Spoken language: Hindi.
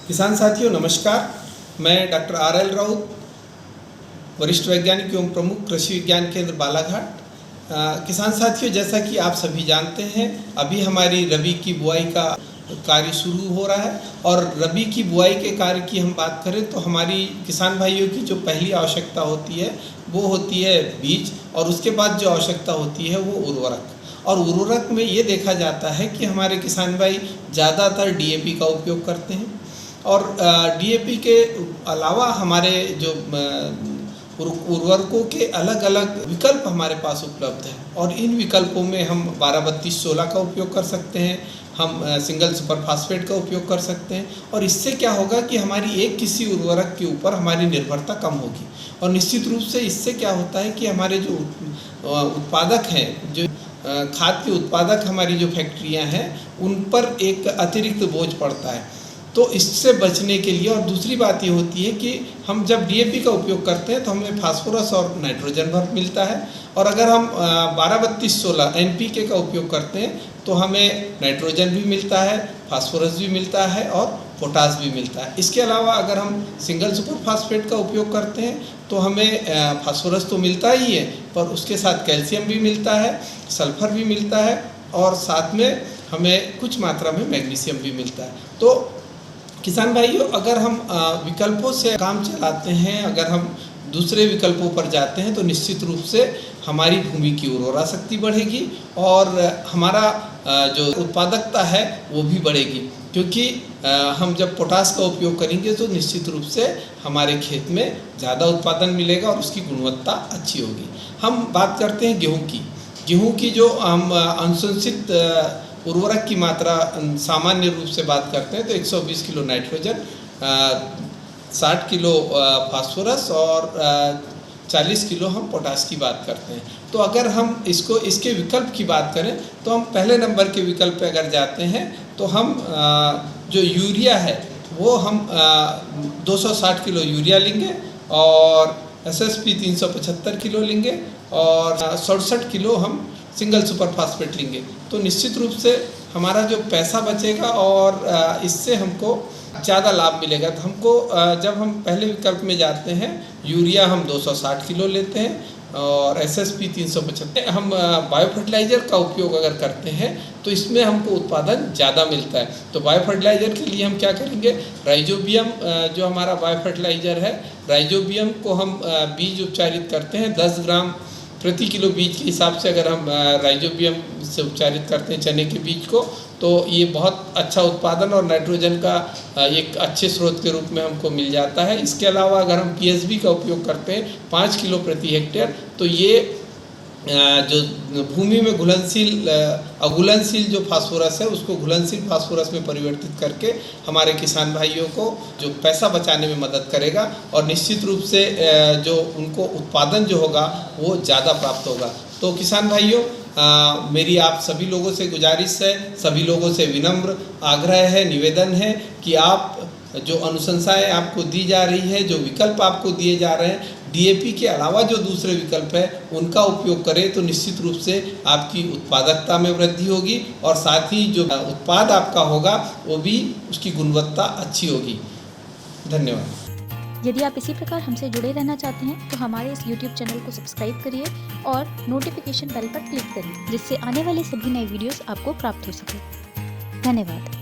किसान साथियों नमस्कार। मैं डॉक्टर RL राउत, वरिष्ठ वैज्ञानिक एवं प्रमुख कृषि विज्ञान केंद्र बालाघाट। किसान साथियों, जैसा कि आप सभी जानते हैं, अभी हमारी रबी की बुआई का कार्य शुरू हो रहा है और रबी की बुआई के कार्य की हम बात करें तो हमारी किसान भाइयों की जो पहली आवश्यकता होती है वो होती है बीज, और उसके बाद जो आवश्यकता होती है वो उर्वरक। और उर्वरक में ये देखा जाता है कि हमारे किसान भाई ज़्यादातर DAP का उपयोग करते हैं, और DAP के अलावा हमारे जो उर्वरकों के अलग अलग विकल्प हमारे पास उपलब्ध हैं, और इन विकल्पों में हम 12-32-16 का उपयोग कर सकते हैं, हम सिंगल सुपर फास्फेट का उपयोग कर सकते हैं। और इससे क्या होगा कि हमारी एक किसी उर्वरक के ऊपर हमारी निर्भरता कम होगी, और निश्चित रूप से इससे क्या होता है कि हमारे जो उत्पादक हैं, जो खाद के उत्पादक हमारी जो फैक्ट्रियां हैं, उन पर एक अतिरिक्त बोझ पड़ता है। तो इससे बचने के लिए, और दूसरी बात ये होती है कि हम जब DAP का उपयोग करते हैं तो हमें फास्फोरस और नाइट्रोजन भर मिलता है, और अगर हम 12-32-16 NPK का उपयोग करते हैं तो हमें नाइट्रोजन भी मिलता है, फास्फोरस भी मिलता है और पोटास भी मिलता है। इसके अलावा अगर हम सिंगल सुपर फास्फेट का उपयोग करते हैं तो हमें फास्फोरस तो मिलता ही है, पर उसके साथ कैल्शियम भी मिलता है, सल्फर भी मिलता है, और साथ में हमें कुछ मात्रा में मैग्नीशियम भी मिलता है। तो किसान भाइयों, अगर हम विकल्पों से काम चलाते हैं, अगर हम दूसरे विकल्पों पर जाते हैं तो निश्चित रूप से हमारी भूमि की उर्वरा शक्ति बढ़ेगी और हमारा जो उत्पादकता है वो भी बढ़ेगी, क्योंकि हम जब पोटास का उपयोग करेंगे तो निश्चित रूप से हमारे खेत में ज़्यादा उत्पादन मिलेगा और उसकी गुणवत्ता अच्छी होगी। हम बात करते हैं गेहूँ की जो हम अनुशंसित उर्वरक की मात्रा सामान्य रूप से बात करते हैं तो 120 किलो नाइट्रोजन, 60 किलो फास्फोरस और 40 किलो हम पोटास की बात करते हैं। तो अगर हम इसके विकल्प की बात करें तो हम पहले नंबर के विकल्प पे अगर जाते हैं तो हम जो यूरिया है वो हम 260 किलो यूरिया लेंगे, और SSP 375 किलो लेंगे, और 67 किलो हम सिंगल सुपर फास्फेट लेंगे। तो निश्चित रूप से हमारा जो पैसा बचेगा और इससे हमको ज़्यादा लाभ मिलेगा। तो हमको जब हम पहले विकल्प में जाते हैं, यूरिया हम 260 किलो लेते हैं और SSP 375, हम बायो फर्टिलाइज़र का उपयोग अगर करते हैं तो इसमें हमको उत्पादन ज़्यादा मिलता है। तो बायो फर्टिलाइज़र के लिए हम क्या करेंगे, राइजोबियम जो हमारा बायो फर्टिलाइज़र है, राइजोबियम को हम बीज उपचारित करते हैं 10 ग्राम प्रति किलो बीज के हिसाब से। अगर हम राइजोबियम से उपचारित करते हैं चने के बीज को, तो ये बहुत अच्छा उत्पादन और नाइट्रोजन का एक अच्छे स्रोत के रूप में हमको मिल जाता है। इसके अलावा अगर हम PSB का उपयोग करते हैं 5 किलो प्रति हेक्टेयर, तो ये जो भूमि में अघुलनशील जो फास्फोरस है उसको घुलनशील फास्फोरस में परिवर्तित करके हमारे किसान भाइयों को जो पैसा बचाने में मदद करेगा, और निश्चित रूप से जो उनको उत्पादन जो होगा वो ज़्यादा प्राप्त होगा। तो किसान भाइयों, मेरी आप सभी लोगों से गुजारिश है, सभी लोगों से विनम्र आग्रह है, निवेदन है कि आप जो अनुशंसाएं आपको दी जा रही है, जो विकल्प आपको दिए जा रहे हैं, DAP के अलावा जो दूसरे विकल्प है उनका उपयोग करें, तो निश्चित रूप से आपकी उत्पादकता में वृद्धि होगी, और साथ ही जो उत्पाद आपका होगा वो भी उसकी गुणवत्ता अच्छी होगी। धन्यवाद। यदि आप इसी प्रकार हमसे जुड़े रहना चाहते हैं तो हमारे इस YouTube चैनल को सब्सक्राइब करिए और नोटिफिकेशन बेल पर क्लिक करिए, जिससे आने वाले सभी नए वीडियोस आपको प्राप्त हो सके। धन्यवाद।